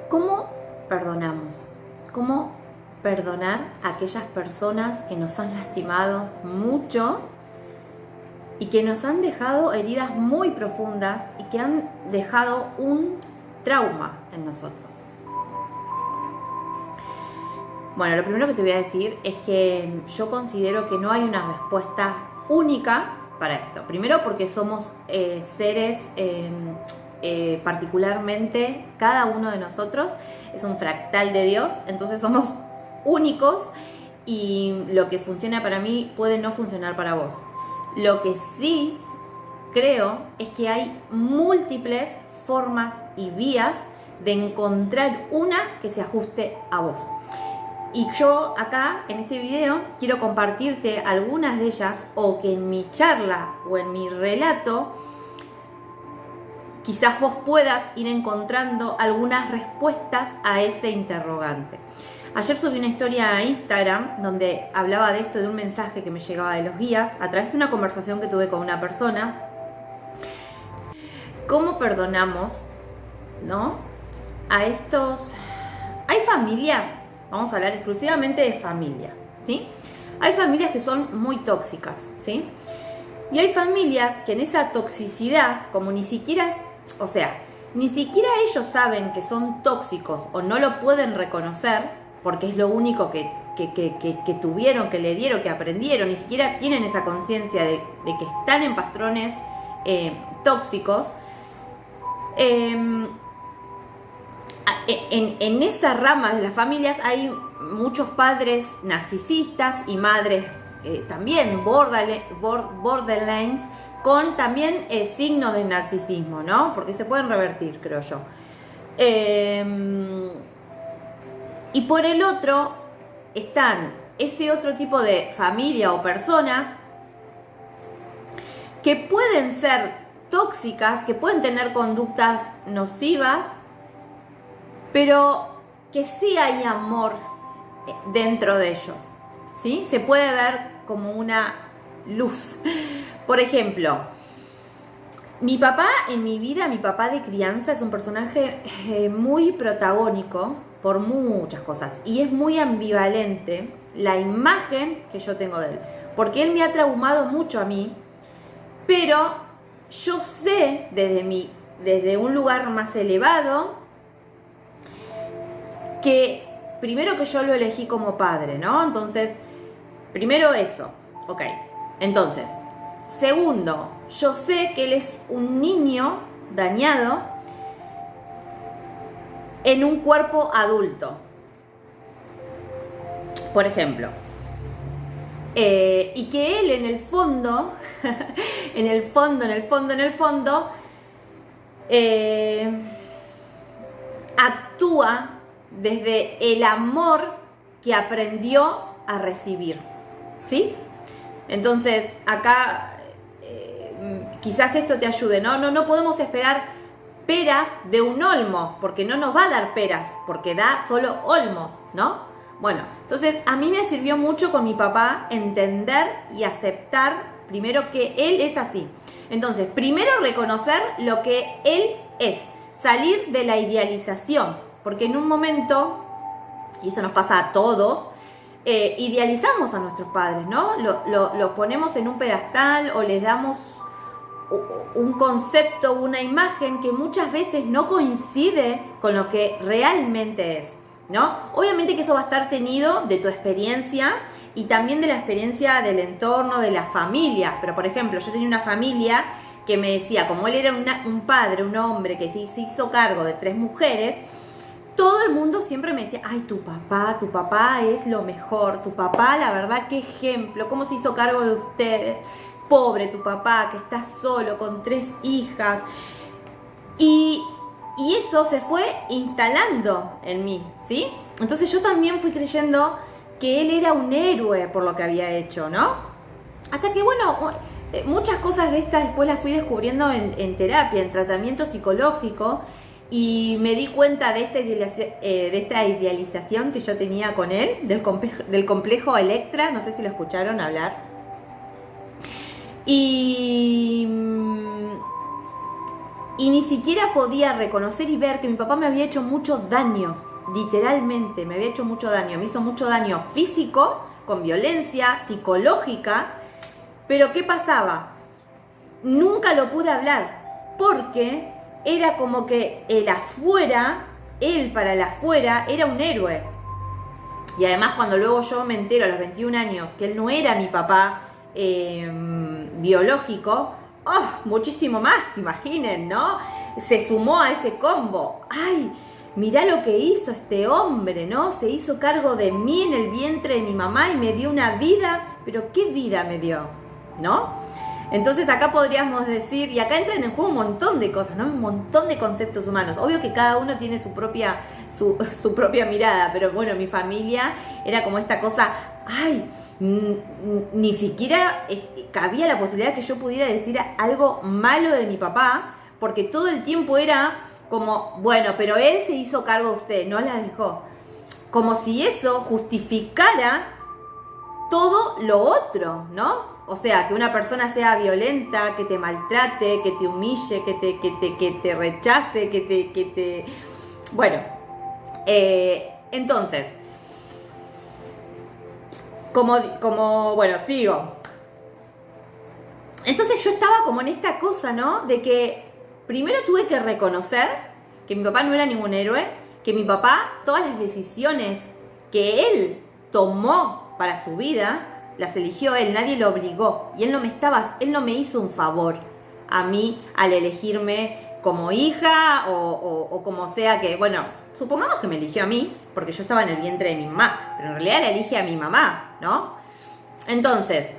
¿Cómo perdonamos? ¿Cómo perdonar a aquellas personas que nos han lastimado mucho y que nos han dejado heridas muy profundas y que han dejado un trauma en nosotros? Bueno, lo primero que te voy a decir es que yo considero que no hay una respuesta única para esto. Primero porque somos seres, particularmente cada uno de nosotros es un fractal de Dios, entonces somos únicos y lo que funciona para mí puede no funcionar para vos. Lo que sí creo es que hay múltiples formas y vías de encontrar una que se ajuste a vos. Y yo acá en este video quiero compartirte algunas de ellas, o que en mi charla o en mi relato quizás vos puedas ir encontrando algunas respuestas a ese interrogante. Ayer subí una historia a Instagram donde hablaba de esto, de un mensaje que me llegaba de los guías a través de una conversación que tuve con una persona. ¿Cómo perdonamos, no? A estos... Hay familias, vamos a hablar exclusivamente de familia, ¿sí? Hay familias que son muy tóxicas, ¿sí? Y hay familias que en esa toxicidad, como ni siquiera ellos saben que son tóxicos o no lo pueden reconocer, porque es lo único que tuvieron, que le dieron, que aprendieron, ni siquiera tienen esa conciencia de que están en patrones tóxicos. En esa rama de las familias hay muchos padres narcisistas y madres también borderlines, con también signos de narcisismo, ¿no? Porque se pueden revertir, creo yo. Y por el otro están ese otro tipo de familia o personas que pueden ser tóxicas, que pueden tener conductas nocivas, pero que sí hay amor dentro de ellos, ¿sí? Se puede ver como una luz. Por ejemplo, mi papá en mi vida, mi papá de crianza, es un personaje muy protagónico por muchas cosas y es muy ambivalente la imagen que yo tengo de él, porque él me ha traumado mucho a mí, pero yo sé desde un lugar más elevado que primero que yo lo elegí como padre, ¿no? Entonces, primero eso, ok. Entonces, segundo, yo sé que él es un niño dañado en un cuerpo adulto, por ejemplo. Y que él en el fondo, actúa desde el amor que aprendió a recibir, ¿sí? Entonces, acá quizás esto te ayude, ¿no? No podemos esperar peras de un olmo, porque no nos va a dar peras, porque da solo olmos, ¿no? Bueno, entonces a mí me sirvió mucho con mi papá entender y aceptar primero que él es así. Entonces, primero reconocer lo que él es, salir de la idealización, porque en un momento, y eso nos pasa a todos, idealizamos a nuestros padres, ¿no? Los ponemos en un pedestal o les damos un concepto, una imagen que muchas veces no coincide con lo que realmente es, ¿no? Obviamente que eso va a estar tenido de tu experiencia y también de la experiencia del entorno, de la familia. Pero por ejemplo, yo tenía una familia que me decía, como él era un padre, un hombre que se hizo cargo de 3 mujeres, todo el mundo siempre me decía, ay, tu papá es lo mejor, tu papá, la verdad, qué ejemplo, cómo se hizo cargo de ustedes. Pobre tu papá, que está solo con 3 hijas. Y eso se fue instalando en mí, ¿sí? Entonces yo también fui creyendo que él era un héroe por lo que había hecho, ¿no? Hasta que, bueno, muchas cosas de estas después las fui descubriendo en terapia, en tratamiento psicológico, y me di cuenta de esta idealización que yo tenía con él, del complejo Electra, no sé si lo escucharon hablar. Y Y ni siquiera podía reconocer y ver que mi papá me había hecho mucho daño, literalmente, me había hecho mucho daño. Me hizo mucho daño físico, con violencia, psicológica. Pero ¿qué pasaba? Nunca lo pude hablar, porque era como que el afuera, él para el afuera, era un héroe. Y además cuando luego yo me entero a los 21 años que él no era mi papá biológico, ¡oh! Muchísimo más, imaginen, ¿no? Se sumó a ese combo. ¡Ay! Mirá lo que hizo este hombre, ¿no? Se hizo cargo de mí en el vientre de mi mamá y me dio una vida. Pero ¿qué vida me dio? ¿No? Entonces acá podríamos decir, y acá entran en juego un montón de cosas, ¿no? Un montón de conceptos humanos. Obvio que cada uno tiene su propia mirada, pero bueno, mi familia era como esta cosa, ¡ay! Ni siquiera cabía la posibilidad que yo pudiera decir algo malo de mi papá, porque todo el tiempo era como, bueno, pero él se hizo cargo de usted, no la dejó. Como si eso justificara todo lo otro, ¿no? O sea, que una persona sea violenta, que te maltrate, que te humille, que te rechace, que te... Bueno, entonces, bueno, sigo. Entonces yo estaba como en esta cosa, ¿no? De que primero tuve que reconocer que mi papá no era ningún héroe, que mi papá, todas las decisiones que él tomó para su vida, las eligió él, nadie lo obligó. Y él no me hizo un favor a mí al elegirme como hija o como sea que, bueno, supongamos que me eligió a mí, porque yo estaba en el vientre de mi mamá, pero en realidad la elige a mi mamá, ¿no? Entonces,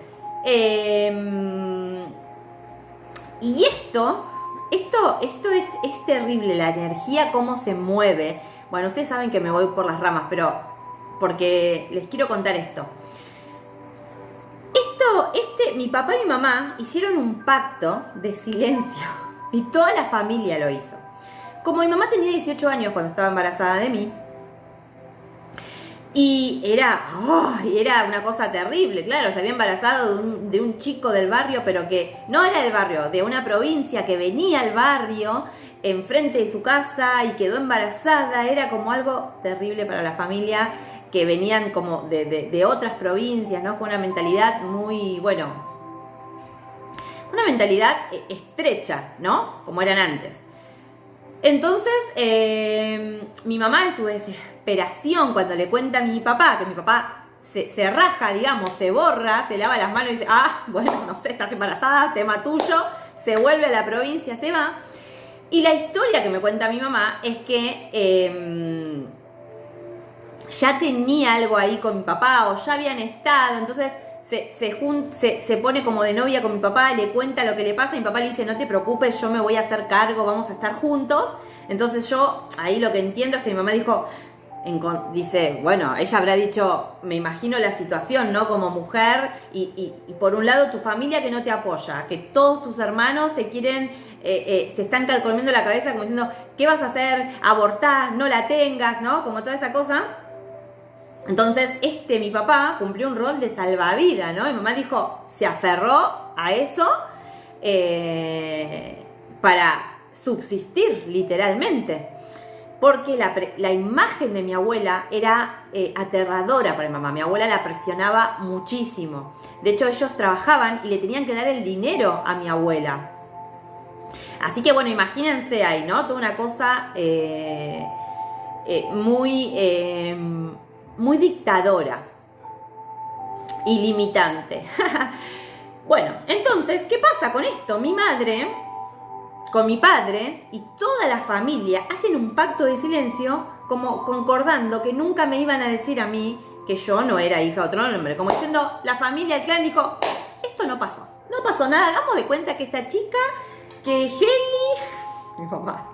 y esto es terrible, la energía, cómo se mueve. Bueno, ustedes saben que me voy por las ramas, pero porque les quiero contar esto. Mi papá y mi mamá hicieron un pacto de silencio y toda la familia lo hizo. Como mi mamá tenía 18 años cuando estaba embarazada de mí, y era una cosa terrible, claro, se había embarazado de un chico del barrio, pero que no era del barrio, de una provincia que venía al barrio enfrente de su casa y quedó embarazada. Era como algo terrible para la familia, que venían como de otras provincias, ¿no? Con una mentalidad muy, bueno, una mentalidad estrecha, ¿no? Como eran antes. Entonces, mi mamá en su desesperación, cuando le cuenta a mi papá, que mi papá se raja, digamos, se borra, se lava las manos y dice, bueno, no sé, estás embarazada, tema tuyo, se vuelve a la provincia, se va. Y la historia que me cuenta mi mamá es que ya tenía algo ahí con mi papá, o ya habían estado, entonces se pone como de novia con mi papá, le cuenta lo que le pasa, y mi papá le dice, no te preocupes, yo me voy a hacer cargo, vamos a estar juntos. Entonces yo, ahí lo que entiendo es que mi mamá dice, bueno, ella habrá dicho, me imagino la situación, ¿no? Como mujer, y por un lado tu familia que no te apoya, que todos tus hermanos te quieren, te están carcomiendo la cabeza como diciendo, ¿qué vas a hacer? Abortar, no la tengas, ¿no? Como toda esa cosa. Entonces, mi papá cumplió un rol de salvavidas, ¿no? Mi mamá se aferró a eso para subsistir, literalmente. Porque la imagen de mi abuela era aterradora para mi mamá. Mi abuela la presionaba muchísimo. De hecho, ellos trabajaban y le tenían que dar el dinero a mi abuela. Así que, bueno, imagínense ahí, ¿no? Toda una cosa muy dictadora y limitante. Bueno, entonces, ¿qué pasa con esto? Mi madre, con mi padre y toda la familia hacen un pacto de silencio, como concordando que nunca me iban a decir a mí que yo no era hija de otro hombre. Como diciendo, la familia, el clan dijo, esto no pasó nada, hagamos de cuenta que esta chica, que Heli, mi mamá,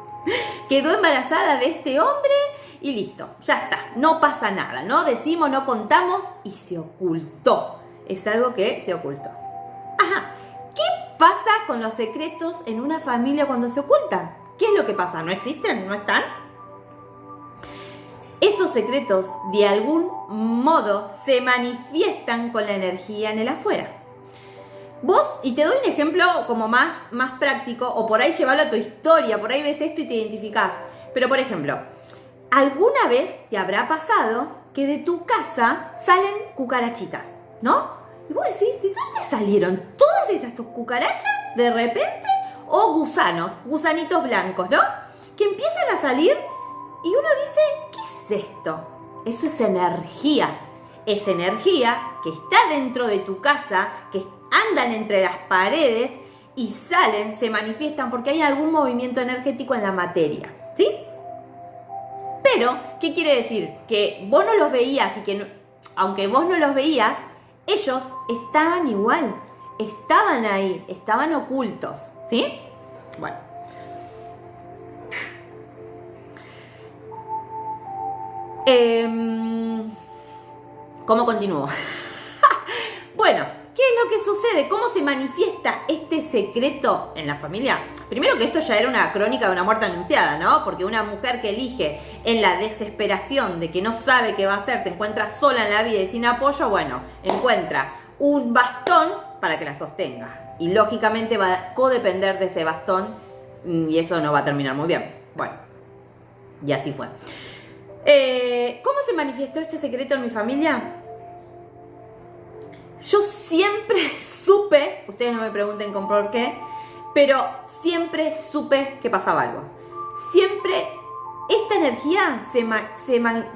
quedó embarazada de este hombre y listo, ya está, no pasa nada, no decimos, no contamos, y se ocultó. Es algo que se ocultó. Ajá, ¿qué pasa con los secretos en una familia cuando se ocultan? ¿Qué es lo que pasa? ¿No existen? ¿No están? Esos secretos de algún modo se manifiestan con la energía en el afuera. Vos, y te doy un ejemplo como más práctico, o por ahí llevarlo a tu historia, por ahí ves esto y te identificás. Pero por ejemplo, ¿alguna vez te habrá pasado que de tu casa salen cucarachitas, ¿no? Y vos decís, ¿de dónde salieron todas estas cucarachas de repente? O gusanos, gusanitos blancos, ¿no? Que empiezan a salir y uno dice, ¿qué es esto? Eso es energía. Es energía que está dentro de tu casa, que andan entre las paredes y salen, se manifiestan porque hay algún movimiento energético en la materia, ¿sí? Pero, ¿qué quiere decir? Que vos no los veías y que, no, aunque vos no los veías, ellos estaban igual, estaban ahí, estaban ocultos, ¿sí? Bueno. ¿Cómo continúo? Bueno, ¿qué es lo que sucede? ¿Cómo se manifiesta este secreto en la familia? Primero que esto ya era una crónica de una muerte anunciada, ¿no? Porque una mujer que elige en la desesperación de que no sabe qué va a hacer, se encuentra sola en la vida y sin apoyo, bueno, encuentra un bastón para que la sostenga. Y lógicamente va a codepender de ese bastón y eso no va a terminar muy bien. Bueno, y así fue. ¿Cómo se manifestó este secreto en mi familia? Yo siempre supe, ustedes no me pregunten con por qué, pero siempre supe que pasaba algo. Siempre esta energía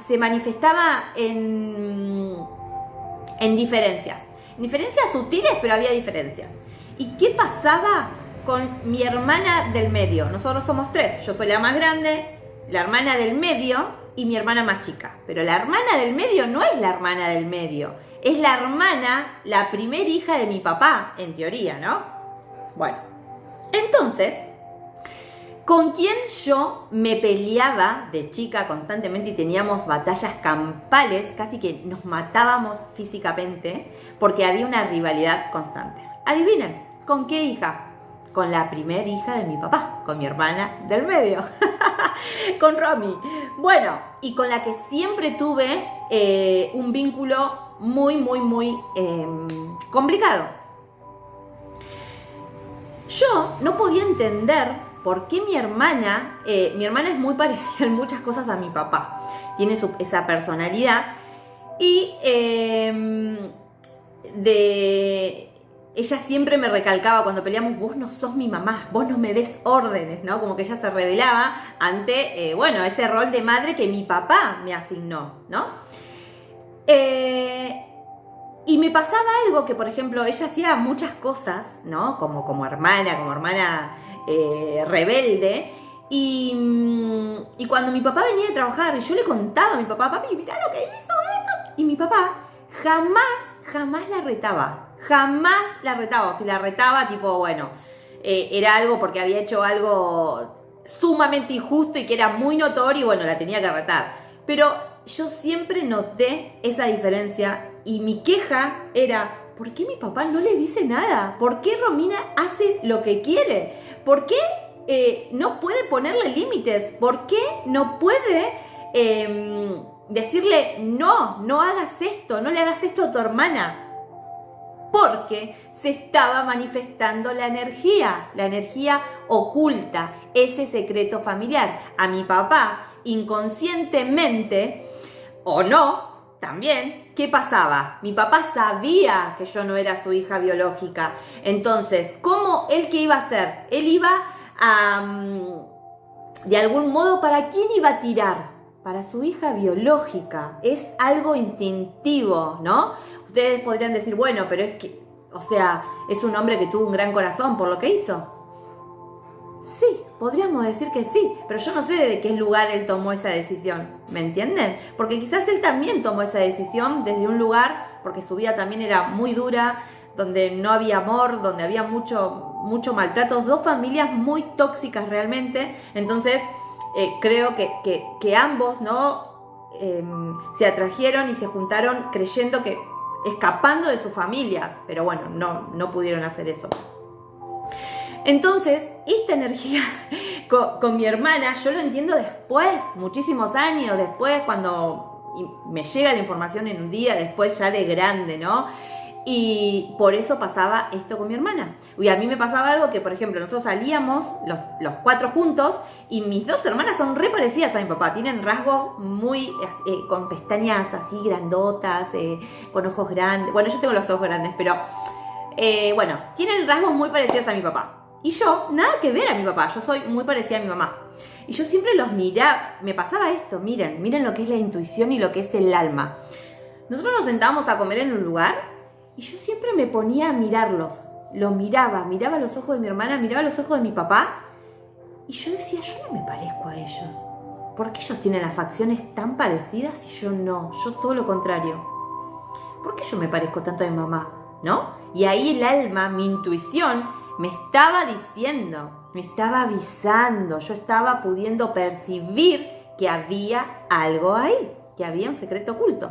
se manifestaba en diferencias. Diferencias sutiles, pero había diferencias. ¿Y qué pasaba con mi hermana del medio? Nosotros somos 3. Yo soy la más grande, la hermana del medio y mi hermana más chica. Pero la hermana del medio no es la hermana del medio. Es la hermana, la primera hija de mi papá, en teoría, ¿no? Bueno, entonces, ¿con quién yo me peleaba de chica constantemente y teníamos batallas campales? Casi que nos matábamos físicamente porque había una rivalidad constante. Adivinen, ¿con qué hija? Con la primera hija de mi papá, con mi hermana del medio, con Romy. Bueno, y con la que siempre tuve un vínculo muy complicado. Yo no podía entender por qué mi hermana es muy parecida en muchas cosas a mi papá. Tiene esa personalidad y ella siempre me recalcaba cuando peleamos, vos no sos mi mamá, vos no me des órdenes, ¿no? Como que ella se rebelaba ante, ese rol de madre que mi papá me asignó, ¿no? Y me pasaba algo que, por ejemplo, ella hacía muchas cosas, ¿no? Como hermana rebelde. Y cuando mi papá venía a trabajar y yo le contaba a mi papá, papi, mirá lo que hizo esto. Y mi papá jamás la retaba. Jamás la retaba. O si la retaba, tipo, era algo porque había hecho algo sumamente injusto y que era muy notorio y bueno, la tenía que retar. Pero yo siempre noté esa diferencia y mi queja era, ¿por qué mi papá no le dice nada? ¿Por qué Romina hace lo que quiere? ¿Por qué no puede ponerle límites? ¿Por qué no puede decirle, no hagas esto, no le hagas esto a tu hermana? Porque se estaba manifestando la energía oculta, ese secreto familiar. A mi papá, inconscientemente, o no, también, ¿qué pasaba? Mi papá sabía que yo no era su hija biológica. Entonces, ¿cómo él qué iba a hacer? Él iba a, de algún modo, ¿para quién iba a tirar? Para su hija biológica. Es algo instintivo, ¿no? Ustedes podrían decir, bueno, pero es que, es un hombre que tuvo un gran corazón por lo que hizo. Sí, podríamos decir que sí, pero yo no sé de qué lugar él tomó esa decisión, ¿me entienden? Porque quizás él también tomó esa decisión desde un lugar, porque su vida también era muy dura, donde no había amor, donde había mucho maltrato, 2 familias muy tóxicas realmente. Entonces, creo que ambos, ¿no? Se atrajeron y se juntaron creyendo que escapando de sus familias, pero bueno, no pudieron hacer eso. Entonces, esta energía con mi hermana, yo lo entiendo después, muchísimos años después, cuando me llega la información en un día, después ya de grande, ¿no? Y por eso pasaba esto con mi hermana. Y a mí me pasaba algo que, por ejemplo, nosotros salíamos los 4 juntos y mis 2 hermanas son re parecidas a mi papá. Tienen rasgos muy, con pestañas así grandotas, con ojos grandes. Bueno, yo tengo los ojos grandes, pero bueno, tienen rasgos muy parecidos a mi papá. Y yo, nada que ver a mi papá, yo soy muy parecida a mi mamá. Y yo siempre los miraba, me pasaba esto, miren lo que es la intuición y lo que es el alma. Nosotros nos sentábamos a comer en un lugar y yo siempre me ponía a mirarlos. Los miraba los ojos de mi hermana, miraba los ojos de mi papá. Y yo decía, yo no me parezco a ellos. ¿Por qué ellos tienen las facciones tan parecidas y yo no? Yo todo lo contrario. ¿Por qué yo me parezco tanto a mi mamá? ¿No? Y ahí el alma, mi intuición, me estaba diciendo, me estaba avisando. Yo estaba pudiendo percibir que había algo ahí, que había un secreto oculto.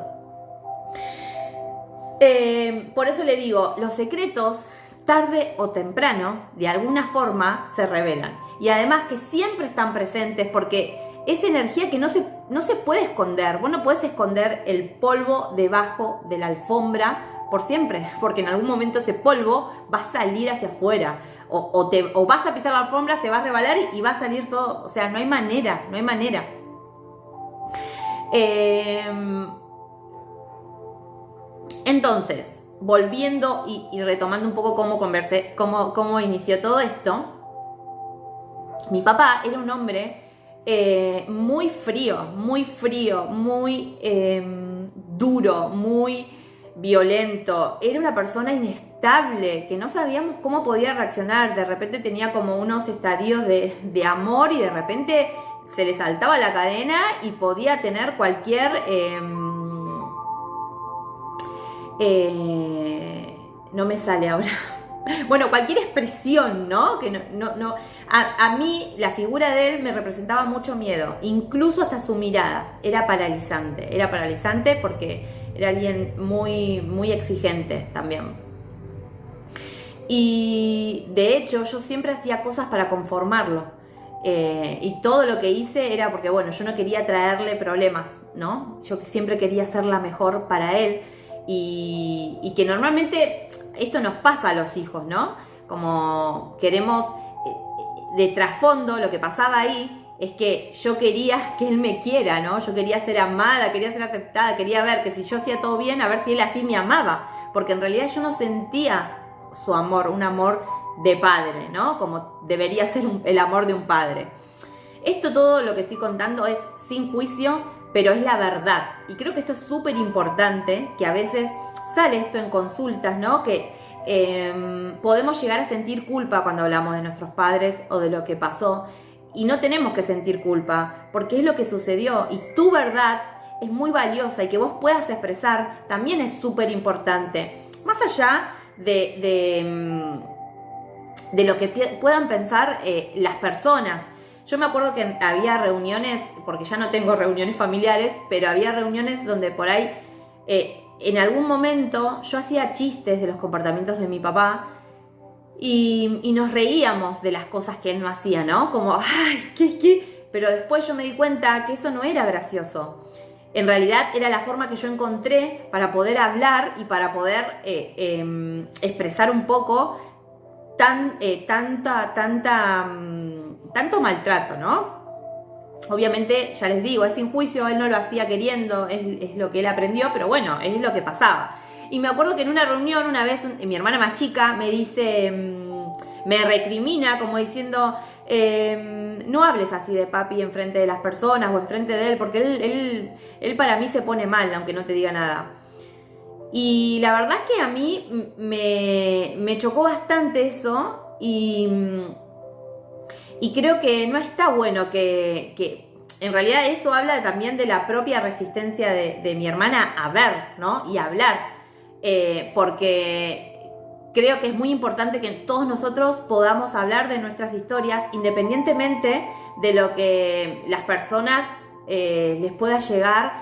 Por eso le digo, los secretos, tarde o temprano, de alguna forma, se revelan. Y además que siempre están presentes porque es energía que no se puede esconder. Vos no podés esconder el polvo debajo de la alfombra por siempre, porque en algún momento ese polvo va a salir hacia afuera. O vas a pisar la alfombra, se va a rebalar y va a salir todo. O sea, no hay manera, no hay manera. Entonces, volviendo y retomando un poco cómo inició todo esto, mi papá era un hombre muy frío, muy duro, muy violento. Era una persona inestable, que no sabíamos cómo podía reaccionar. De repente tenía como unos estadios de amor y de repente se le saltaba la cadena y podía tener cualquier... no me sale ahora. Bueno, cualquier expresión, ¿no? Que no. A mí la figura de él me representaba mucho miedo, incluso hasta su mirada era paralizante. Era paralizante porque era alguien muy exigente también. Y de hecho yo siempre hacía cosas para conformarlo. Y todo lo que hice era porque, bueno, yo no quería traerle problemas, ¿no? Yo siempre quería ser la mejor para él. Y que normalmente esto nos pasa a los hijos, ¿no? Como queremos, de trasfondo, lo que pasaba ahí es que yo quería que él me quiera, ¿no? Yo quería ser amada, quería ser aceptada, quería ver que si yo hacía todo bien, a ver si él así me amaba. Porque en realidad yo no sentía su amor, un amor de padre, ¿no? Como debería ser el amor de un padre. Esto todo lo que estoy contando es sin juicio, pero es la verdad. Y creo que esto es súper importante, que a veces sale esto en consultas, ¿no? Que podemos llegar a sentir culpa cuando hablamos de nuestros padres o de lo que pasó. Y no tenemos que sentir culpa, porque es lo que sucedió. Y tu verdad es muy valiosa y que vos puedas expresar también es súper importante. Más allá de lo que puedan pensar las personas. Yo me acuerdo que había reuniones, porque ya no tengo reuniones familiares, pero había reuniones donde por ahí, en algún momento, yo hacía chistes de los comportamientos de mi papá y nos reíamos de las cosas que él no hacía, ¿no? Como, ¡ay, qué! Pero después yo me di cuenta que eso no era gracioso. En realidad era la forma que yo encontré para poder hablar y para poder expresar un poco tanto maltrato, ¿no? Obviamente, ya les digo, es sin juicio, él no lo hacía queriendo, es lo que él aprendió, pero bueno, es lo que pasaba. Y me acuerdo que en una reunión, una vez, mi hermana más chica me dice, me recrimina como diciendo, no hables así de papi enfrente de las personas o enfrente de él, porque él para mí se pone mal, aunque no te diga nada. Y la verdad es que a mí me chocó bastante eso y creo que no está bueno que en realidad eso habla también de la propia resistencia de mi hermana a ver, ¿no? Y a hablar, porque creo que es muy importante que todos nosotros podamos hablar de nuestras historias independientemente de lo que las personas les pueda llegar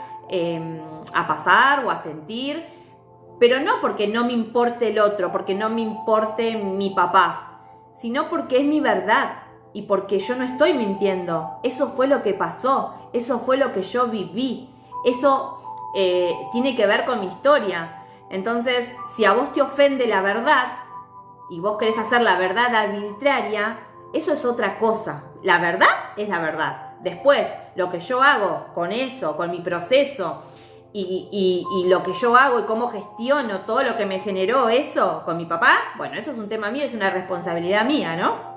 a pasar o a sentir, pero no porque no me importe el otro, porque no me importe mi papá, sino porque es mi verdad. Y porque yo no estoy mintiendo, eso fue lo que pasó, eso fue lo que yo viví, eso tiene que ver con mi historia. Entonces, si a vos te ofende la verdad y vos querés hacer la verdad arbitraria, eso es otra cosa. La verdad es la verdad. Después, lo que yo hago con eso, con mi proceso y lo que yo hago y cómo gestiono todo lo que me generó eso con mi papá, bueno, eso es un tema mío, es una responsabilidad mía, ¿no?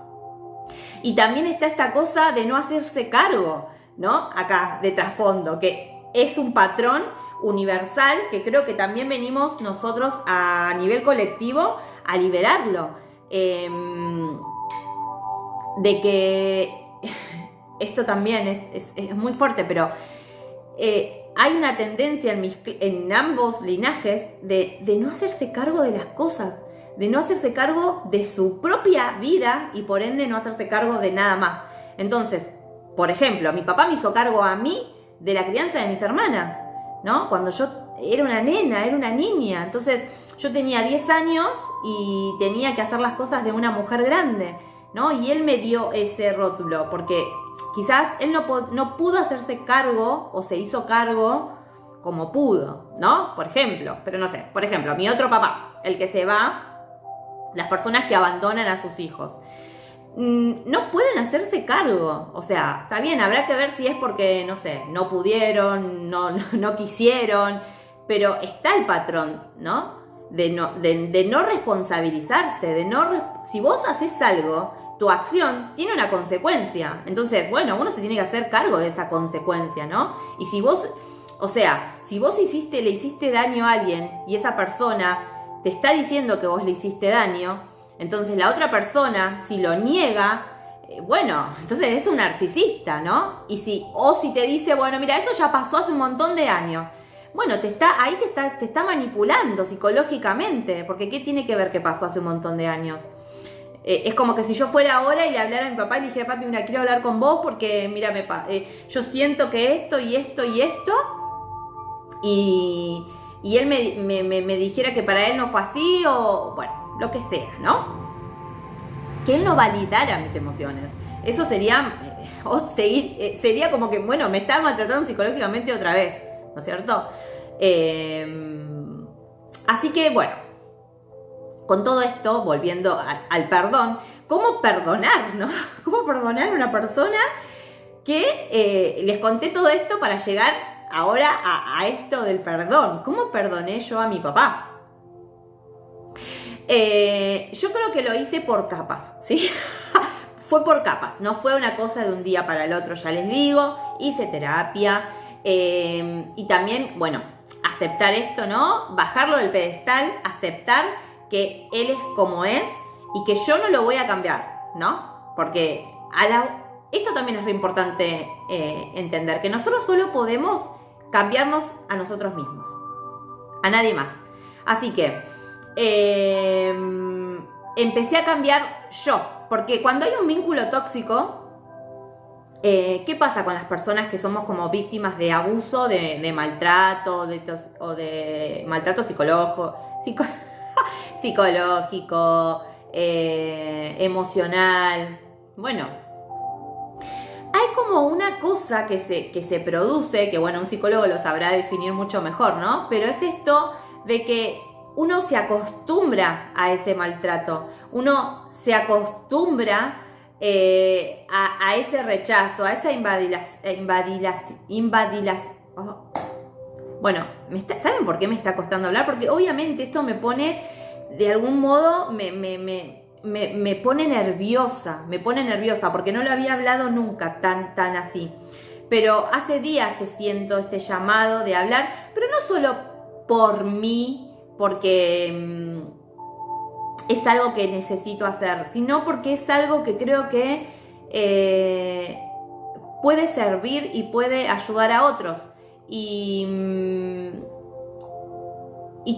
Y también está esta cosa de no hacerse cargo, ¿no? Acá, de trasfondo, que es un patrón universal que creo que también venimos nosotros a nivel colectivo a liberarlo. De que esto también es muy fuerte, pero hay una tendencia en ambos linajes de no hacerse cargo de las cosas, de no hacerse cargo de su propia vida y por ende no hacerse cargo de nada más. Entonces, por ejemplo, mi papá me hizo cargo a mí de la crianza de mis hermanas, ¿no? Cuando yo era una nena, era una niña, entonces yo tenía 10 años y tenía que hacer las cosas de una mujer grande, ¿no? Y él me dio ese rótulo, porque quizás él no pudo hacerse cargo o se hizo cargo como pudo, ¿no? Por ejemplo, pero no sé, por ejemplo, mi otro papá, el que se va, las personas que abandonan a sus hijos, no pueden hacerse cargo. O sea, está bien, habrá que ver si es porque, no sé, no pudieron, no quisieron, pero está el patrón, ¿no? De no responsabilizarse, si vos haces algo, tu acción tiene una consecuencia. Entonces, bueno, uno se tiene que hacer cargo de esa consecuencia, ¿no? Y si vos, o sea, si vos le hiciste daño a alguien y esa persona te está diciendo que vos le hiciste daño, entonces la otra persona, si lo niega, bueno, entonces es un narcisista, ¿no? Y si te dice, bueno, mira, eso ya pasó hace un montón de años. Bueno, te está manipulando psicológicamente, porque ¿qué tiene que ver que pasó hace un montón de años? Es como que si yo fuera ahora y le hablara a mi papá y le dijera, papi, mira, quiero hablar con vos porque, mira, yo siento que esto y esto y esto, y él me dijera que para él no fue así, o bueno, lo que sea, ¿no? Que él no validara mis emociones. Eso sería como que, bueno, me está maltratando psicológicamente otra vez, ¿no es cierto? Así que, bueno, con todo esto, volviendo al perdón, ¿cómo perdonar, no? ¿Cómo perdonar a una persona que les conté todo esto para llegar ahora a esto del perdón? ¿Cómo perdoné yo a mi papá? Yo creo que lo hice por capas, ¿sí? Fue por capas, no fue una cosa de un día para el otro, ya les digo, hice terapia y también, bueno, aceptar esto, ¿no? Bajarlo del pedestal, aceptar que él es como es y que yo no lo voy a cambiar, ¿no? Porque esto también es re importante entender, que nosotros solo podemos cambiarnos a nosotros mismos, a nadie más. Así que empecé a cambiar yo, porque cuando hay un vínculo tóxico, ¿qué pasa con las personas que somos como víctimas de abuso, de maltrato, o de maltrato psicológico, emocional? Bueno, hay como una cosa que se produce, que bueno, un psicólogo lo sabrá definir mucho mejor, ¿no? Pero es esto de que uno se acostumbra a ese maltrato, uno se acostumbra a ese rechazo, a esa Bueno, ¿saben por qué me está costando hablar? Porque obviamente esto me pone, de algún modo, me pone nerviosa, porque no lo había hablado nunca tan así. Pero hace días que siento este llamado de hablar, pero no solo por mí, porque es algo que necesito hacer, sino porque es algo que creo que puede servir y puede ayudar a otros. Y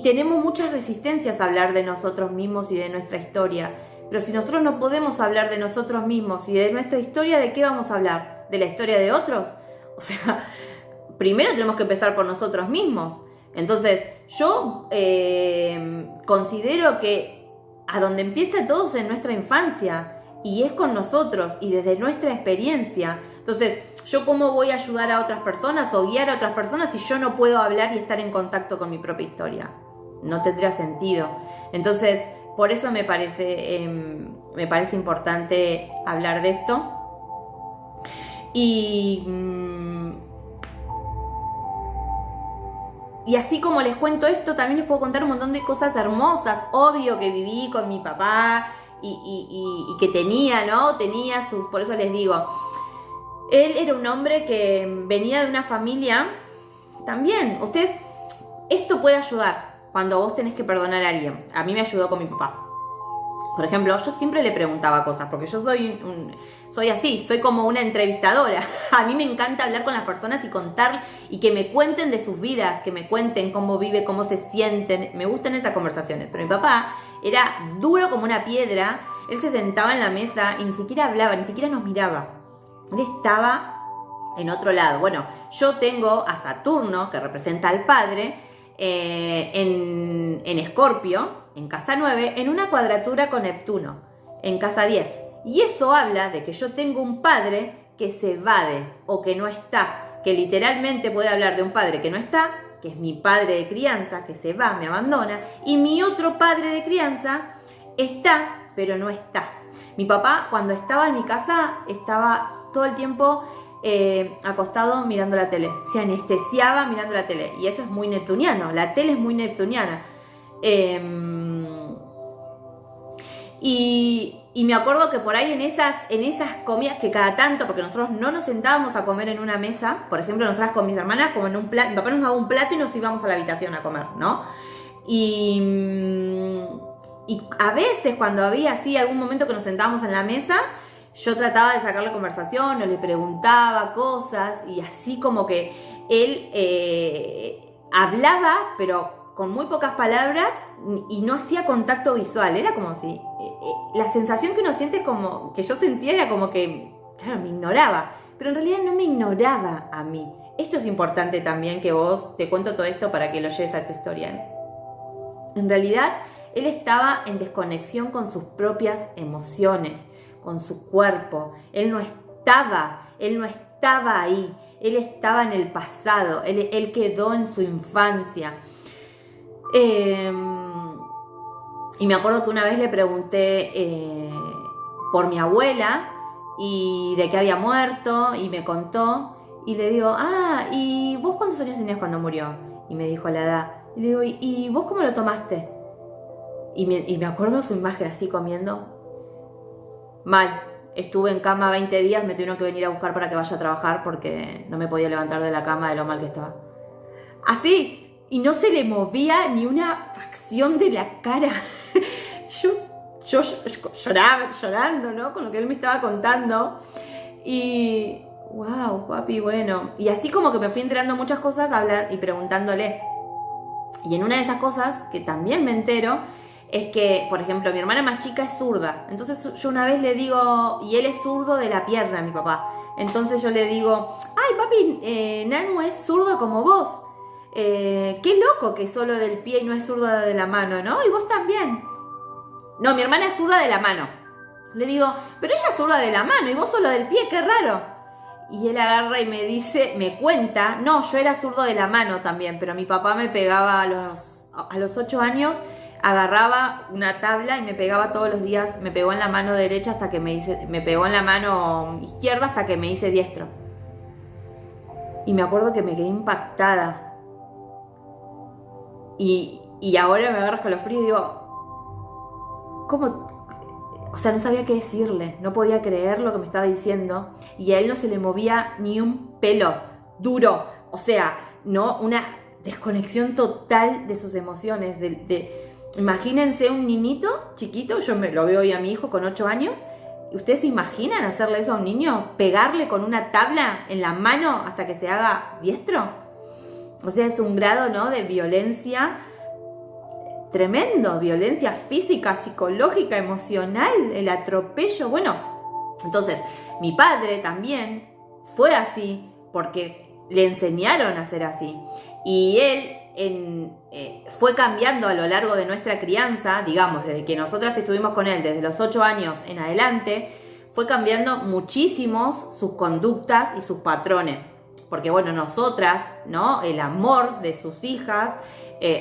tenemos muchas resistencias a hablar de nosotros mismos y de nuestra historia. Pero si nosotros no podemos hablar de nosotros mismos y de nuestra historia, ¿de qué vamos a hablar? ¿De la historia de otros? O sea, primero tenemos que empezar por nosotros mismos. Entonces, yo considero que a donde empieza todo es en nuestra infancia, y es con nosotros y desde nuestra experiencia. Entonces, ¿yo cómo voy a ayudar a otras personas o guiar a otras personas si yo no puedo hablar y estar en contacto con mi propia historia? no tendría sentido. Entonces, por eso me parece importante hablar de esto. Y así como les cuento esto, también les puedo contar un montón de cosas hermosas. Obvio que viví con mi papá y que tenía, ¿no? Tenía sus... Por eso les digo, él era un hombre que venía de una familia... También, ustedes... Esto puede ayudar cuando vos tenés que perdonar a alguien. A mí me ayudó con mi papá. Por ejemplo, yo siempre le preguntaba cosas, porque yo soy así, soy como una entrevistadora. A mí me encanta hablar con las personas y contar, y que me cuenten de sus vidas, que me cuenten cómo vive, cómo se sienten. Me gustan esas conversaciones. Pero mi papá era duro como una piedra. Él se sentaba en la mesa y ni siquiera hablaba, ni siquiera nos miraba. Él estaba en otro lado. Bueno, yo tengo a Saturno, que representa al padre, en Escorpio, en casa 9, en una cuadratura con Neptuno, en casa 10. Y eso habla de que yo tengo un padre que se evade o que no está, que literalmente puede hablar de un padre que no está, que es mi padre de crianza, que se va, me abandona, y mi otro padre de crianza está, pero no está. Mi papá, cuando estaba en mi casa, estaba todo el tiempo acostado mirando la tele, se anestesiaba mirando la tele, y eso es muy neptuniano, la tele es muy neptuniana. Y me acuerdo que por ahí en esas comidas que cada tanto, porque nosotros no nos sentábamos a comer en una mesa, por ejemplo, nosotras con mis hermanas, como en un plato, mi papá nos daba un plato y nos íbamos a la habitación a comer, ¿no? Y a veces cuando había así algún momento que nos sentábamos en la mesa, yo trataba de sacarle conversación o le preguntaba cosas, y así como que él hablaba, pero con muy pocas palabras, y no hacía contacto visual. Era como si... la sensación que uno siente, como que yo sentía, era como que, claro, me ignoraba. Pero en realidad no me ignoraba a mí. Esto es importante también, que vos, te cuento todo esto para que lo lleves a tu historia. En realidad, él estaba en desconexión con sus propias emociones, con su cuerpo. Él no estaba ahí. Él estaba en el pasado. Él quedó en su infancia. Y me acuerdo que una vez le pregunté por mi abuela y de que había muerto, y me contó, y le digo, ¿y vos cuántos años tenías cuando murió? Y me dijo la edad. Y le digo, ¿y vos cómo lo tomaste? Y me acuerdo su imagen así comiendo. Mal. Estuve en cama 20 días, me tuvieron que venir a buscar para que vaya a trabajar porque no me podía levantar de la cama de lo mal que estaba. Así. Y no se le movía ni una facción de la cara. Yo lloraba, llorando, ¿no? Con lo que él me estaba contando. Y... wow, papi, bueno. Y así como que me fui enterando muchas cosas y preguntándole. Y en una de esas cosas, que también me entero, es que, por ejemplo, mi hermana más chica es zurda. Entonces yo una vez le digo... Y él es zurdo de la pierna, mi papá. Entonces yo le digo, ay, papi, Nanu es zurdo como vos. Qué loco que solo del pie y no es zurda de la mano, ¿no? Y vos también. No, mi hermana es zurda de la mano. Le digo, pero ella es zurda de la mano y vos solo del pie, qué raro. Y él agarra y me dice, me cuenta, no, yo era zurdo de la mano también, pero mi papá me pegaba a los 8 años, agarraba una tabla y me pegaba todos los días, me pegó en la mano derecha hasta que me pegó en la mano izquierda hasta que me hice diestro. Y me acuerdo que me quedé impactada. Y ahora me agarro escalofrío y digo, ¿cómo? O sea, no sabía qué decirle, no podía creer lo que me estaba diciendo, y a él no se le movía ni un pelo, duro, o sea, no, una desconexión total de sus emociones. Imagínense un niñito chiquito, yo lo veo hoy a mi hijo con 8 años, ¿ustedes se imaginan hacerle eso a un niño? ¿Pegarle con una tabla en la mano hasta que se haga diestro? O sea, es un grado, ¿no?, de violencia tremendo, violencia física, psicológica, emocional, el atropello. Bueno, entonces, mi padre también fue así porque le enseñaron a ser así. Y él fue cambiando a lo largo de nuestra crianza, digamos, desde que nosotras estuvimos con él, desde los 8 años en adelante, fue cambiando muchísimos sus conductas y sus patrones. Porque bueno, nosotras, ¿no?, el amor de sus hijas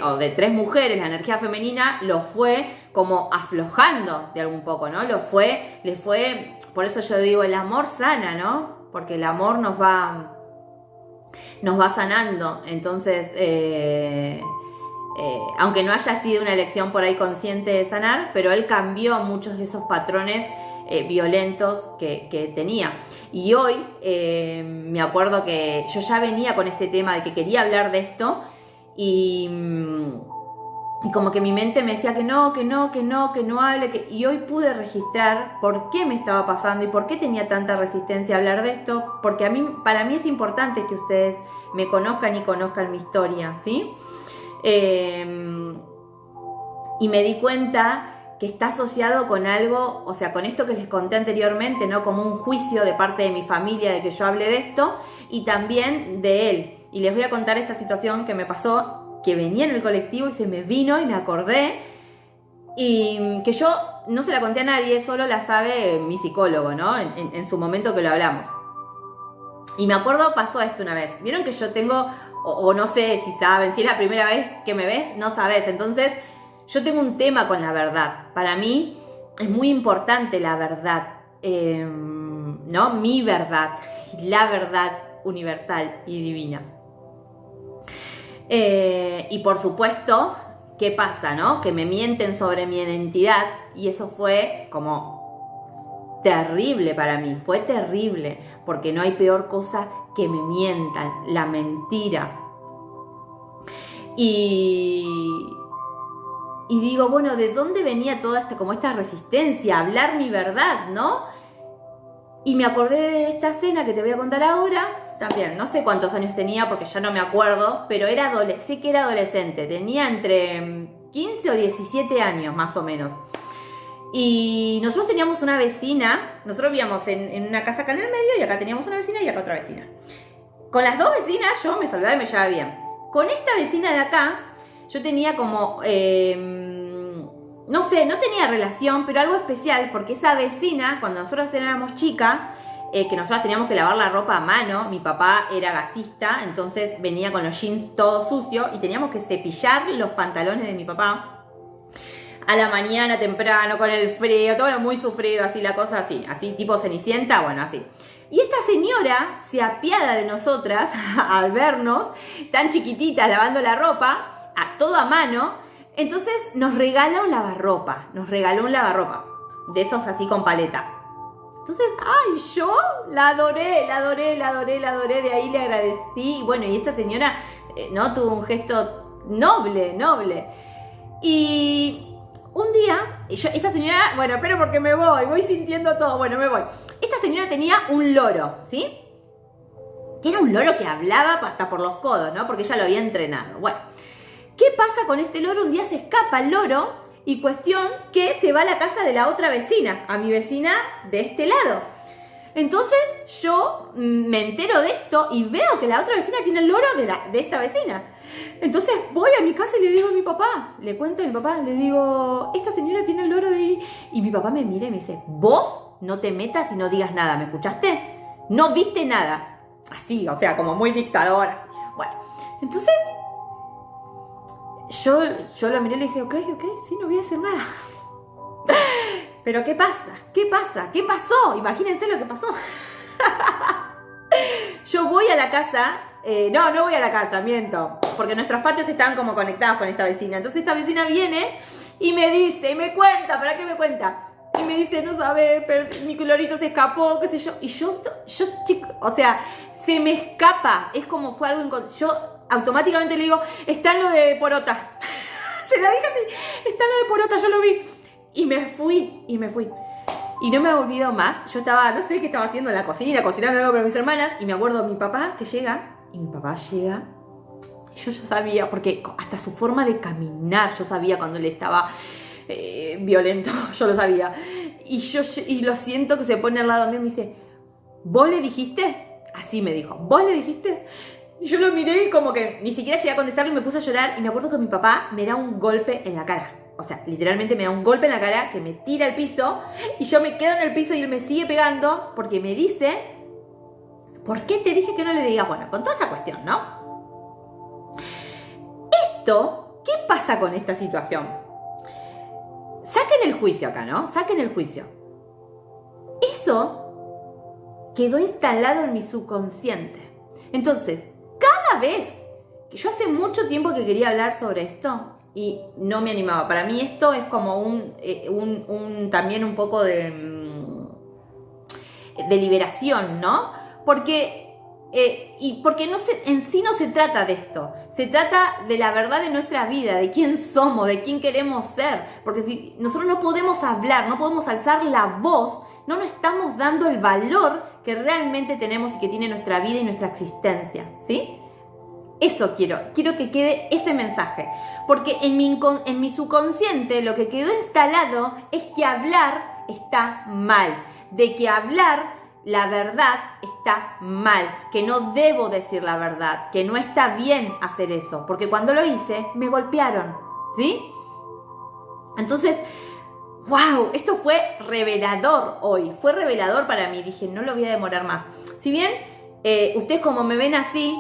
o de 3 mujeres, la energía femenina lo fue como aflojando de algún poco, ¿no? Le fue, por eso yo digo, el amor sana, ¿no? Porque el amor nos va sanando. Entonces, aunque no haya sido una elección por ahí consciente de sanar, pero él cambió muchos de esos patrones violentos que tenía. Y hoy me acuerdo que yo ya venía con este tema de que quería hablar de esto y como que mi mente me decía que no hable, y hoy pude registrar por qué me estaba pasando y por qué tenía tanta resistencia a hablar de esto, porque para mí es importante que ustedes me conozcan y conozcan mi historia, ¿sí? Y me di cuenta que está asociado con algo, o sea, con esto que les conté anteriormente, ¿no? Como un juicio de parte de mi familia de que yo hable de esto y también de él. Y les voy a contar esta situación que me pasó, que venía en el colectivo y se me vino y me acordé, y que yo no se la conté a nadie, solo la sabe mi psicólogo, ¿no? En su momento que lo hablamos. Y me acuerdo, pasó esto una vez. Vieron que yo tengo, o no sé si saben, si es la primera vez que me ves, no sabes. Entonces, yo tengo un tema con la verdad. Para mí es muy importante la verdad, ¿no? Mi verdad, la verdad universal y divina. Y por supuesto, ¿qué pasa, no? Que me mienten sobre mi identidad y eso fue como terrible para mí, fue terrible, porque no hay peor cosa que me mientan, la mentira. Y digo, bueno, ¿de dónde venía toda esta resistencia a hablar mi verdad, no? Y me acordé de esta escena que te voy a contar ahora. También, no sé cuántos años tenía porque ya no me acuerdo, pero sé que era adolescente. Tenía entre 15 o 17 años, más o menos. Y nosotros teníamos una vecina. Nosotros vivíamos en una casa acá en el medio y acá teníamos una vecina y acá otra vecina. Con las dos vecinas yo me saludaba y me llevaba bien. Con esta vecina de acá, yo tenía como... no sé, no tenía relación, pero algo especial, porque esa vecina, cuando nosotros éramos chicas, que nosotros teníamos que lavar la ropa a mano, mi papá era gasista, entonces venía con los jeans todo sucio y teníamos que cepillar los pantalones de mi papá a la mañana temprano, con el frío, todo era muy sufrido, así la cosa así tipo Cenicienta, bueno, así. Y esta señora se apiada de nosotras al vernos tan chiquititas lavando la ropa, todo a mano. Entonces nos regaló un lavarropa, de esos así con paleta. Entonces, yo la adoré, de ahí le agradecí. Bueno, y esa señora, ¿no? Tuvo un gesto noble. Y un día, esta señora, bueno, espero porque me voy sintiendo todo, bueno, me voy. Esta señora tenía un loro, ¿sí? Que era un loro que hablaba hasta por los codos, ¿no? Porque ella lo había entrenado. Bueno. ¿Qué pasa con este loro? Un día se escapa el loro y cuestión que se va a la casa de la otra vecina, a mi vecina de este lado. Entonces yo me entero de esto y veo que la otra vecina tiene el loro de esta vecina. Entonces voy a mi casa y le digo a mi papá, le cuento a mi papá, le digo, esta señora tiene el loro de ahí. Y mi papá me mira y me dice, vos no te metas y no digas nada, ¿me escuchaste? No viste nada. Así, o sea, como muy dictadora. Bueno, entonces... Yo lo miré y le dije, ok, sí, no voy a decir nada. Pero ¿qué pasa? ¿Qué pasó? Imagínense lo que pasó. Yo voy a la casa, no voy a la casa, miento, porque nuestros patios estaban como conectados con esta vecina. Entonces esta vecina viene y me dice, y me cuenta, ¿para qué me cuenta? Y me dice, no sabes, pero mi lorito se escapó, qué sé yo. Y yo chico, o sea, se me escapa, es como fue algo yo automáticamente le digo, está en lo de Porota. Se la dije así, está en lo de Porota, yo lo vi. Y me fui. Y no me olvido más. Yo estaba, no sé qué estaba haciendo en la cocina, cocinando algo para mis hermanas. Y me acuerdo mi papá que llega. Y mi papá llega. Y yo ya sabía, porque hasta su forma de caminar, yo sabía cuando él estaba violento. Yo lo sabía. Y lo siento que se pone al lado mío y me dice, ¿vos le dijiste? Así me dijo, ¿vos le dijiste? Y yo lo miré y como que ni siquiera llegué a contestarle y me puse a llorar. Y me acuerdo que mi papá me da un golpe en la cara. O sea, literalmente me da un golpe en la cara que me tira al piso. Y yo me quedo en el piso y él me sigue pegando porque me dice, ¿por qué te dije que no le digas? Bueno, con toda esa cuestión, ¿no? Esto pasa con esta situación? Saquen el juicio acá, ¿no? Saquen el juicio. Eso quedó instalado en mi subconsciente. Entonces, cada vez que yo hace mucho tiempo que quería hablar sobre esto y no me animaba. Para mí esto es como también un poco de liberación, ¿no? Porque en sí no se trata de esto, se trata de la verdad de nuestra vida, de quién somos, de quién queremos ser, porque si nosotros no podemos hablar, no podemos alzar la voz, no nos estamos dando el valor que realmente tenemos y que tiene nuestra vida y nuestra existencia, ¿sí? Eso quiero que quede ese mensaje, porque en mi subconsciente lo que quedó instalado es que hablar está mal, de que hablar la verdad está mal, que no debo decir la verdad, que no está bien hacer eso, porque cuando lo hice me golpearon, ¿sí? Entonces, wow, esto fue revelador hoy, fue revelador para mí, dije, no lo voy a demorar más. Si bien ustedes como me ven así,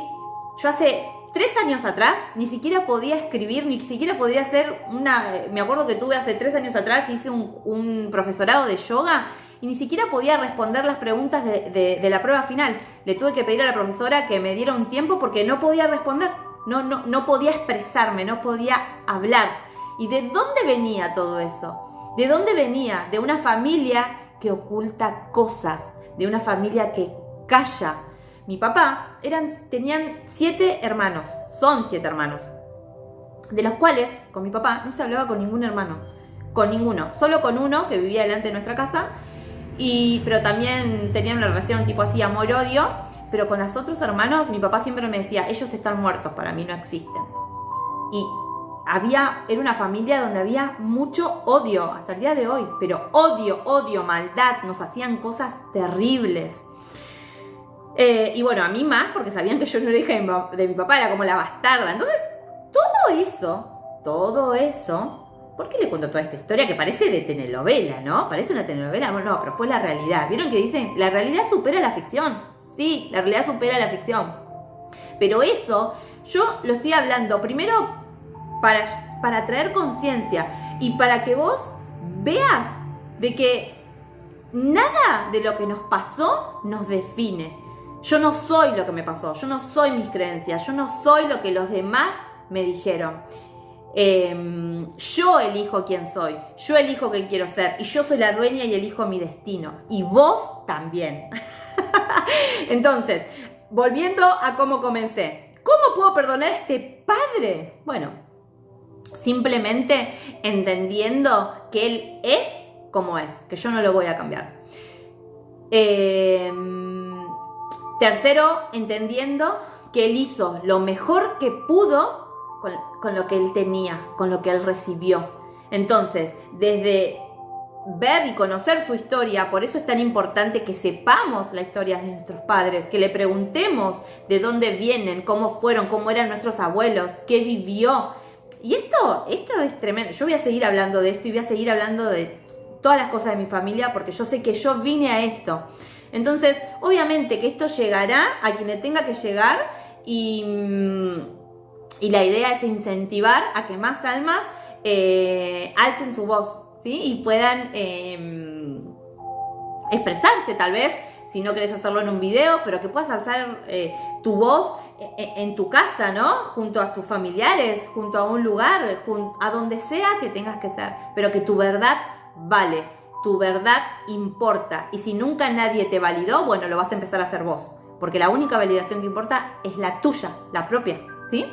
yo hace 3 años atrás ni siquiera podía escribir, ni siquiera podría hacer me acuerdo que tuve hace 3 años atrás, hice un profesorado de yoga y ni siquiera podía responder las preguntas de la prueba final. Le tuve que pedir a la profesora que me diera un tiempo porque no podía responder, no podía expresarme, no podía hablar. ¿Y de dónde venía todo eso? ¿De dónde venía? De una familia que oculta cosas, de una familia que calla. Mi papá tenían 7 hermanos, son 7 hermanos, de los cuales con mi papá no se hablaba con ningún hermano, con ninguno, solo con uno que vivía delante de nuestra casa, pero también tenían una relación tipo así amor-odio, pero con los otros hermanos mi papá siempre me decía, ellos están muertos, para mí no existen. Y era una familia donde había mucho odio, hasta el día de hoy, pero odio, maldad, nos hacían cosas terribles. Y bueno, a mí más, porque sabían que yo no era hija de mi papá, era como la bastarda. Entonces, todo eso, ¿por qué le cuento toda esta historia que parece de telenovela, no? Parece una telenovela, no, pero fue la realidad. ¿Vieron que dicen, la realidad supera la ficción? Sí, la realidad supera la ficción. Pero eso, yo lo estoy hablando primero para traer conciencia y para que vos veas de que nada de lo que nos pasó nos define. Yo no soy lo que me pasó, yo no soy mis creencias, yo no soy lo que los demás me dijeron. Yo elijo quién soy, yo elijo qué quiero ser y yo soy la dueña y elijo mi destino. Y vos también. Entonces, volviendo a cómo comencé. ¿Cómo puedo perdonar a este padre? Bueno, simplemente entendiendo que él es como es, que yo no lo voy a cambiar. Tercero, entendiendo que él hizo lo mejor que pudo con lo que él tenía, con lo que él recibió. Entonces, desde ver y conocer su historia, por eso es tan importante que sepamos la historia de nuestros padres, que le preguntemos de dónde vienen, cómo fueron, cómo eran nuestros abuelos, qué vivió. Y esto es tremendo. Yo voy a seguir hablando de esto y voy a seguir hablando de todas las cosas de mi familia porque yo sé que yo vine a esto. Entonces, obviamente que esto llegará a quien le tenga que llegar y la idea es incentivar a que más almas alcen su voz, ¿sí? Y puedan expresarse tal vez, si no querés hacerlo en un video, pero que puedas alzar tu voz en tu casa, ¿no? Junto a tus familiares, junto a un lugar, a donde sea que tengas que ser, pero que tu verdad vale. Tu verdad importa y si nunca nadie te validó, bueno, lo vas a empezar a hacer vos, porque la única validación que importa es la tuya, la propia, ¿sí?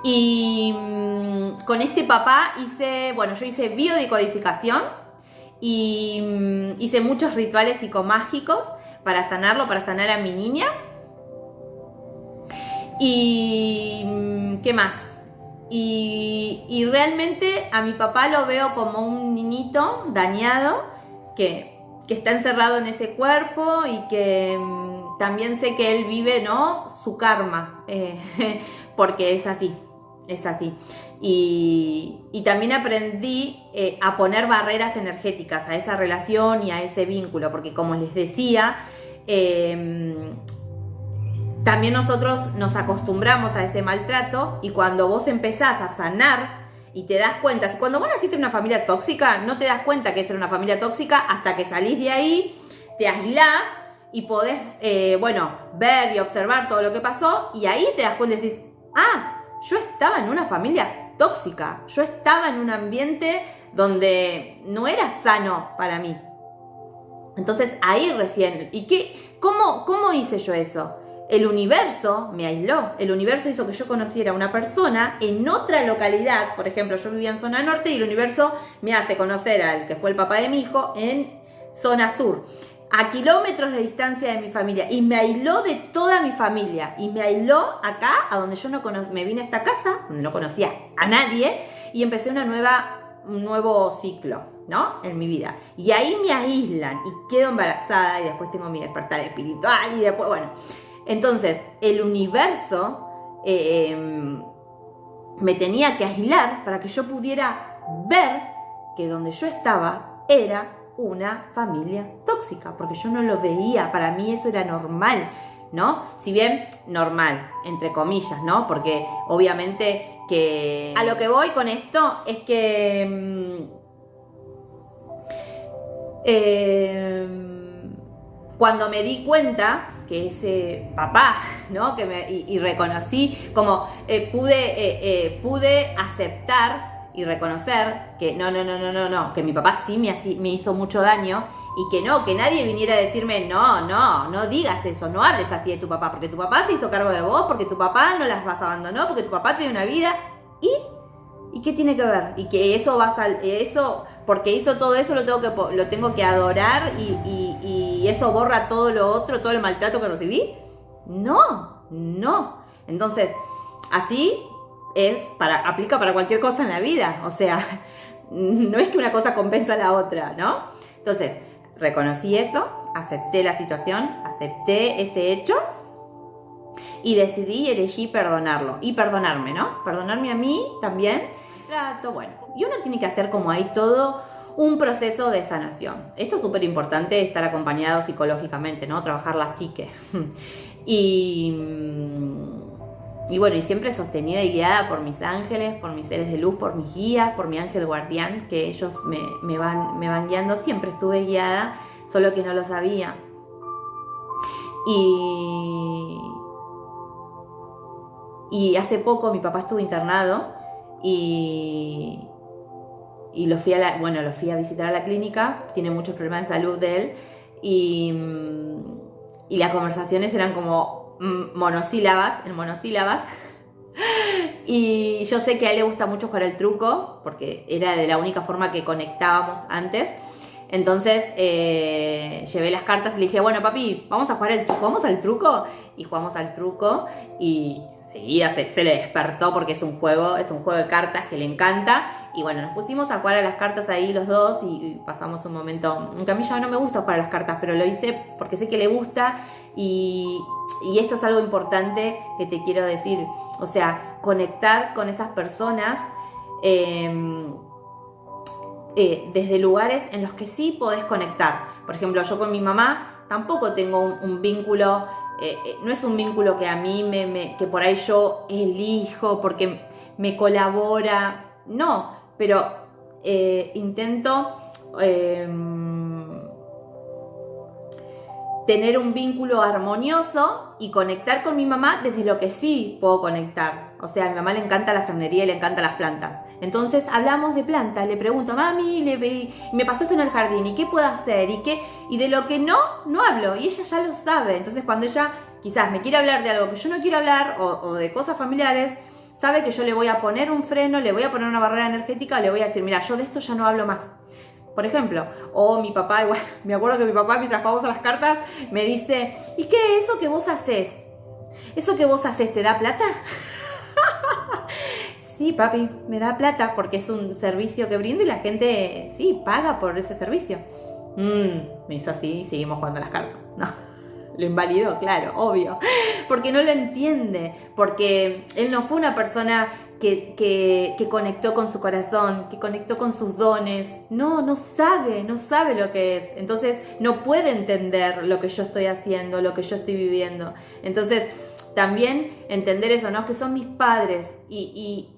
Y con este papá yo hice biodecodificación y hice muchos rituales psicomágicos para sanarlo, para sanar a mi niña. Y ¿qué más? Y realmente a mi papá lo veo como un niñito dañado que está encerrado en ese cuerpo y que también sé que él vive, ¿no? Su karma, porque es así. Y también aprendí a poner barreras energéticas a esa relación y a ese vínculo, porque como les decía, también nosotros nos acostumbramos a ese maltrato y cuando vos empezás a sanar y te das cuenta, cuando vos naciste en una familia tóxica, no te das cuenta que es una familia tóxica hasta que salís de ahí, te aislás y podés, ver y observar todo lo que pasó y ahí te das cuenta y decís, yo estaba en una familia tóxica, yo estaba en un ambiente donde no era sano para mí. Entonces ahí recién, ¿cómo hice yo eso? El universo me aisló, el universo hizo que yo conociera a una persona en otra localidad, por ejemplo, yo vivía en zona norte y el universo me hace conocer al que fue el papá de mi hijo en zona sur, a kilómetros de distancia de mi familia, y me aisló de toda mi familia, y me aisló acá, a donde yo no me vine a esta casa, donde no conocía a nadie, y empecé un nuevo ciclo, ¿no? En mi vida. Y ahí me aíslan, y quedo embarazada, y después tengo mi despertar espiritual, y después, entonces, el universo me tenía que aislar para que yo pudiera ver que donde yo estaba era una familia tóxica, porque yo no lo veía, para mí eso era normal, ¿no? Si bien normal, entre comillas, ¿no? Porque obviamente que a lo que voy con esto es que cuando me di cuenta que ese papá, ¿no? Y reconocí, como pude aceptar y reconocer que no, que mi papá sí me hizo mucho daño y que nadie viniera a decirme, no digas eso, no hables así de tu papá, porque tu papá se hizo cargo de vos, porque tu papá no las vas a abandonar, porque tu papá tiene una vida, ¿y qué tiene que ver? Y que eso porque hizo todo eso lo tengo que adorar y eso borra todo lo otro, todo el maltrato que recibí. No. Entonces, así aplica para cualquier cosa en la vida. O sea, no es que una cosa compensa a la otra, ¿no? Entonces, reconocí eso, acepté la situación, acepté ese hecho y decidí y elegí perdonarlo y perdonarme, ¿no? Perdonarme a mí también. Y uno tiene que hacer como ahí todo un proceso de sanación. Esto es súper importante, estar acompañado psicológicamente, ¿no? Trabajar la psique. Y siempre sostenida y guiada por mis ángeles, por mis seres de luz, por mis guías, por mi ángel guardián, que ellos me van guiando. Siempre estuve guiada, solo que no lo sabía. Y hace poco mi papá estuvo internado y lo fui a visitar a la clínica. Tiene muchos problemas de salud de él y las conversaciones eran como monosílabas y yo sé que a él le gusta mucho jugar al truco porque era de la única forma que conectábamos antes. Entonces llevé las cartas y le dije, bueno papi, ¿jugamos al truco? Y jugamos al truco y seguida se le despertó porque es un juego de cartas que le encanta. Y nos pusimos a jugar a las cartas ahí los dos y pasamos un momento, aunque a mí ya no me gusta jugar a las cartas, pero lo hice porque sé que le gusta y esto es algo importante que te quiero decir, o sea, conectar con esas personas desde lugares en los que sí podés conectar. Por ejemplo, yo con mi mamá tampoco tengo un vínculo, no es un vínculo que a mí que por ahí yo elijo porque me colabora, no, pero intento tener un vínculo armonioso y conectar con mi mamá desde lo que sí puedo conectar. O sea, a mi mamá le encanta la jardinería y le encantan las plantas. Entonces hablamos de plantas, le pregunto, mami, me pasó eso en el jardín, ¿y qué puedo hacer? Y de lo que no hablo, y ella ya lo sabe. Entonces cuando ella quizás me quiere hablar de algo que yo no quiero hablar, o de cosas familiares, sabe que yo le voy a poner un freno, le voy a poner una barrera energética, le voy a decir, mira, yo de esto ya no hablo más. Por ejemplo, o mi papá, igual, me acuerdo que mi papá, mientras jugamos a las cartas, me dice, ¿y qué es eso que vos haces? ¿Eso que vos haces te da plata? Sí, papi, me da plata porque es un servicio que brindo y la gente, sí, paga por ese servicio. Me hizo así y seguimos jugando a las cartas. No, lo invalidó, claro, obvio. Porque no lo entiende, porque él no fue una persona que conectó con su corazón, que conectó con sus dones. No sabe lo que es. Entonces no puede entender lo que yo estoy haciendo, lo que yo estoy viviendo. Entonces también entender eso, ¿no? Que son mis padres y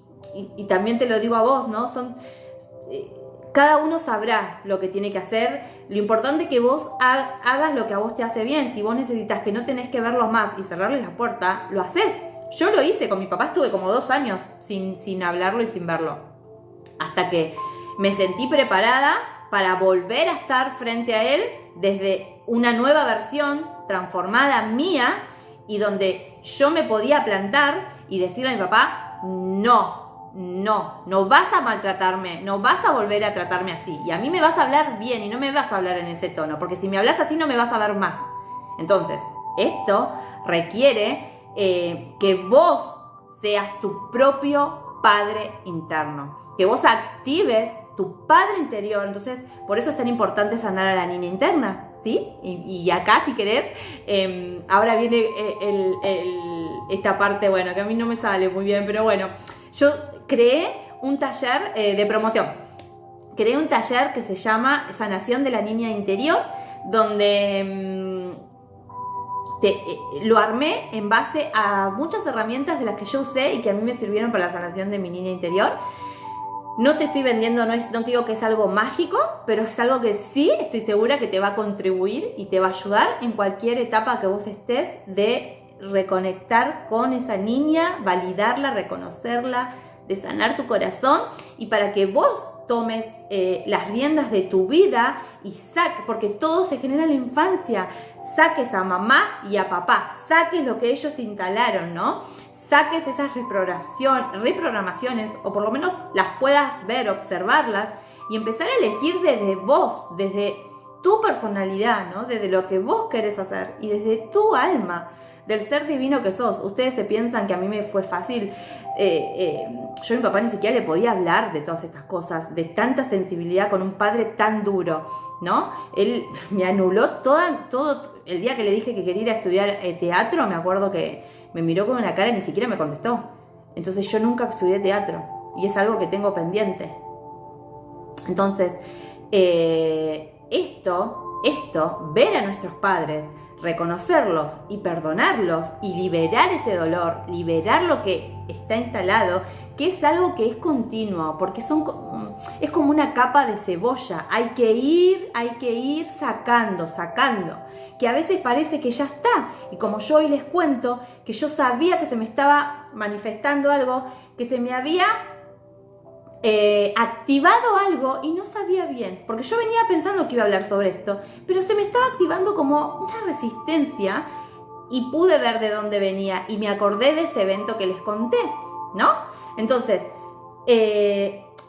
también te lo digo a vos, ¿no? Cada uno sabrá lo que tiene que hacer. Lo importante es que vos hagas lo que a vos te hace bien. Si vos necesitas que no tenés que verlos más y cerrarles la puerta, lo haces. Yo lo hice con mi papá, estuve como 2 años sin hablarlo y sin verlo. Hasta que me sentí preparada para volver a estar frente a él desde una nueva versión transformada mía y donde yo me podía plantar y decirle a mi papá, no vas a maltratarme, no vas a volver a tratarme así. Y a mí me vas a hablar bien y no me vas a hablar en ese tono, porque si me hablas así no me vas a ver más. Entonces, esto requiere que vos seas tu propio padre interno, que vos actives tu padre interior. Entonces, por eso es tan importante sanar a la niña interna, ¿sí? Y acá, si querés, ahora viene esta parte, bueno, que a mí no me sale muy bien, pero bueno, yo creé un taller de promoción. Creé un taller que se llama Sanación de la Niña Interior, donde lo armé en base a muchas herramientas de las que yo usé y que a mí me sirvieron para la sanación de mi niña interior. No te estoy vendiendo, no te digo que es algo mágico, pero es algo que sí estoy segura que te va a contribuir y te va a ayudar en cualquier etapa que vos estés de reconectar con esa niña, validarla, reconocerla, de sanar tu corazón y para que vos tomes las riendas de tu vida y porque todo se genera en la infancia, saques a mamá y a papá, saques lo que ellos te instalaron, ¿no? Saques esas reprogramaciones o por lo menos las puedas ver, observarlas y empezar a elegir desde vos, desde tu personalidad, ¿no? Desde lo que vos querés hacer y desde tu alma, del ser divino que sos. Ustedes se piensan que a mí me fue fácil. Yo a mi papá ni siquiera le podía hablar de todas estas cosas, de tanta sensibilidad con un padre tan duro, ¿no? Él me anuló todo. El día que le dije que quería ir a estudiar teatro, me acuerdo que me miró con una cara y ni siquiera me contestó. Entonces yo nunca estudié teatro y es algo que tengo pendiente. Entonces, ver a nuestros padres, reconocerlos y perdonarlos y liberar ese dolor, liberar lo que está instalado, que es algo que es continuo, porque es como una capa de cebolla, hay que ir sacando, que a veces parece que ya está, y como yo hoy les cuento, que yo sabía que se me estaba manifestando algo, que se me había activado algo y no sabía bien, porque yo venía pensando que iba a hablar sobre esto, pero se me estaba activando como una resistencia y pude ver de dónde venía y me acordé de ese evento que les conté, ¿no? Entonces,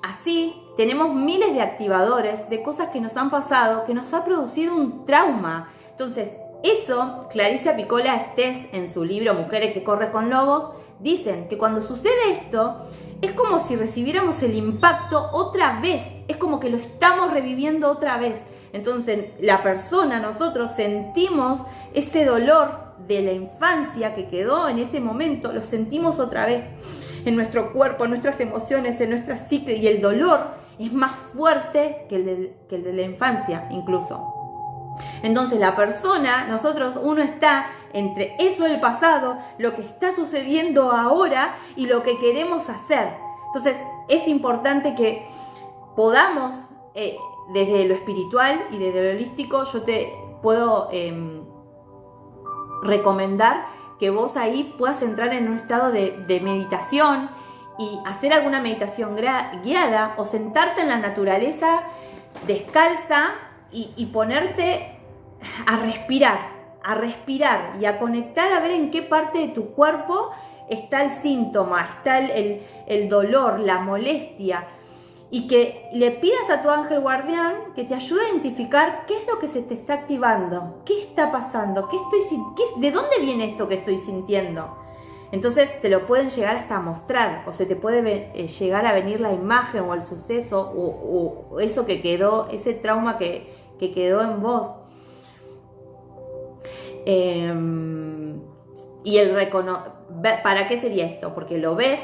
así tenemos miles de activadores de cosas que nos han pasado, que nos ha producido un trauma. Entonces, eso, Clarissa Pinkola Estés en su libro Mujeres que corren con lobos, dicen que cuando sucede esto, es como si recibiéramos el impacto otra vez, es como que lo estamos reviviendo otra vez. Entonces, la persona, nosotros sentimos ese dolor de la infancia que quedó en ese momento, lo sentimos otra vez en nuestro cuerpo, en nuestras emociones, en nuestra psique, y el dolor es más fuerte que el de la infancia incluso. Entonces la persona, uno está entre eso del pasado, lo que está sucediendo ahora y lo que queremos hacer. Entonces es importante que podamos, desde lo espiritual y desde lo holístico, yo te puedo recomendar que vos ahí puedas entrar en un estado de meditación y hacer alguna meditación guiada o sentarte en la naturaleza descalza y ponerte a respirar y a conectar a ver en qué parte de tu cuerpo está el síntoma, está el dolor, la molestia, y que le pidas a tu ángel guardián que te ayude a identificar qué es lo que se te está activando, qué está pasando, de dónde viene esto que estoy sintiendo. Entonces te lo pueden llegar hasta mostrar, o se te puede llegar a venir la imagen o el suceso o eso que quedó, ese trauma que quedó en vos. Y ¿para qué sería esto? Porque lo ves,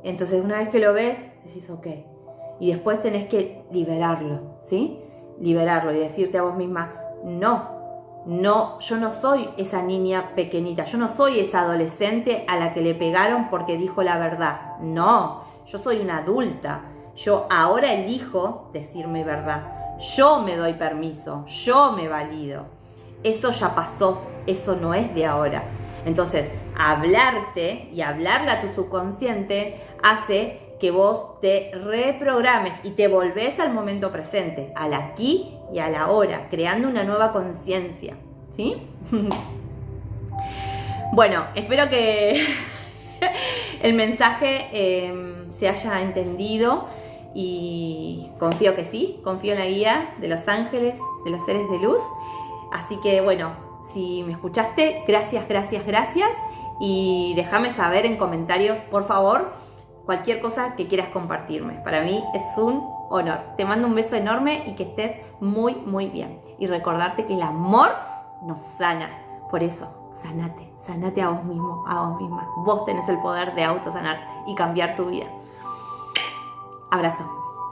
entonces una vez que lo ves, decís ok, y después tenés que liberarlo, ¿sí? Liberarlo y decirte a vos misma, no, No, yo no soy esa niña pequeñita, yo no soy esa adolescente a la que le pegaron porque dijo la verdad. No, yo soy una adulta. Yo ahora elijo decir mi verdad. Yo me doy permiso, yo me valido. Eso ya pasó, eso no es de ahora. Entonces, hablarte y hablarle a tu subconsciente hace que vos te reprogrames y te volvés al momento presente, al aquí y a la hora, creando una nueva conciencia, ¿sí? Bueno, espero que el mensaje se haya entendido y confío que sí, confío en la guía de los ángeles, de los seres de luz. Así que bueno, si me escuchaste, gracias, gracias, gracias. Y déjame saber en comentarios, por favor, cualquier cosa que quieras compartirme. Para mí es un honor. Te mando un beso enorme y que estés muy, muy bien. Y recordarte que el amor nos sana. Por eso, sanate a vos mismo, a vos misma. Vos tenés el poder de autosanarte y cambiar tu vida. Abrazo.